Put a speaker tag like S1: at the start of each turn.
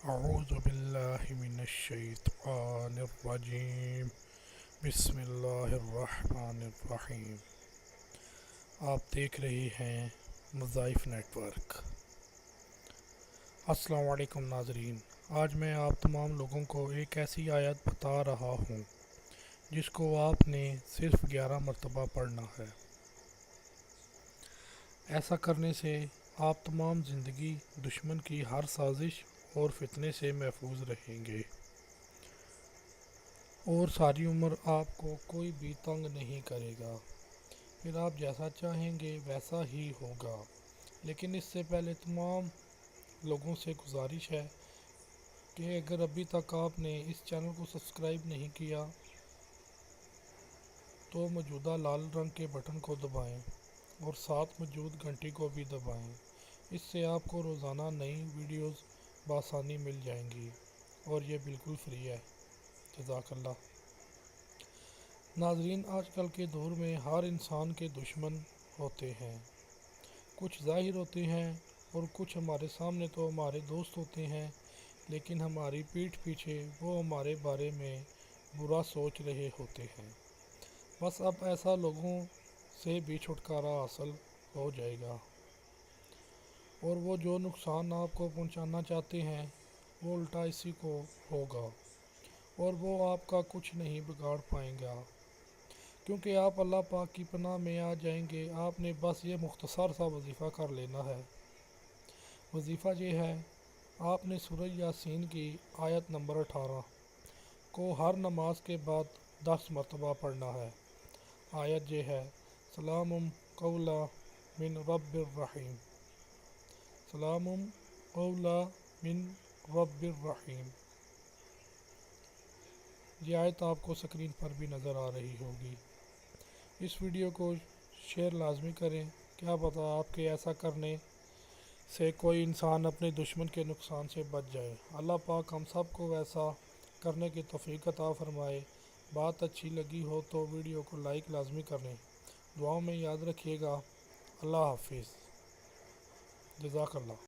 S1: اعوذ باللہ من الشیطان الرجیم بسم اللہ الرحمن الرحیم۔ آپ دیکھ رہے ہیں مضائف نیٹ ورک۔ السلام علیکم ناظرین، آج میں آپ تمام لوگوں کو ایک ایسی آیت بتا رہا ہوں جس کو آپ نے صرف 11 مرتبہ پڑھنا ہے۔ ایسا کرنے سے آپ تمام زندگی دشمن کی ہر سازش اور فتنے سے محفوظ رہیں گے، اور ساری عمر آپ کو کوئی بھی تنگ نہیں کرے گا۔ پھر آپ جیسا چاہیں گے ویسا ہی ہوگا۔ لیکن اس سے پہلے تمام لوگوں سے گزارش ہے کہ اگر ابھی تک آپ نے اس چینل کو سبسکرائب نہیں کیا تو موجودہ لال رنگ کے بٹن کو دبائیں اور ساتھ موجود گھنٹی کو بھی دبائیں۔ اس سے آپ کو روزانہ نئی ویڈیوز بآسانی مل جائیں گی، اور یہ بالکل فری ہے۔ جزاک اللہ۔ ناظرین، آج کل کے دور میں ہر انسان کے دشمن ہوتے ہیں۔ کچھ ظاہر ہوتے ہیں اور کچھ ہمارے سامنے تو ہمارے دوست ہوتے ہیں، لیکن ہماری پیٹھ پیچھے وہ ہمارے بارے میں برا سوچ رہے ہوتے ہیں۔ بس اب ایسا لوگوں سے بھی چھٹکارا حاصل ہو جائے گا، اور وہ جو نقصان آپ کو پہنچانا چاہتے ہیں وہ الٹا اسی کو ہوگا، اور وہ آپ کا کچھ نہیں بگاڑ پائیں گا، کیونکہ آپ اللہ پاک کی پناہ میں آ جائیں گے۔ آپ نے بس یہ مختصر سا وظیفہ کر لینا ہے۔ وظیفہ یہ ہے، آپ نے سورہ یاسین کی آیت نمبر 18 کو ہر نماز کے بعد 10 مرتبہ پڑھنا ہے۔ آیت یہ ہے، سلام قولا من رب الرحیم، سلام قولا من رب الرحیم۔ یہ آیت آپ کو سکرین پر بھی نظر آ رہی ہوگی۔ اس ویڈیو کو شیئر لازمی کریں، کیا پتہ آپ کے ایسا کرنے سے کوئی انسان اپنے دشمن کے نقصان سے بچ جائے۔ اللہ پاک ہم سب کو ویسا کرنے کی توفیق عطا فرمائے۔ بات اچھی لگی ہو تو ویڈیو کو لائک لازمی کریں، دعاؤں میں یاد رکھیے گا۔ اللہ حافظ، جزاک اللہ۔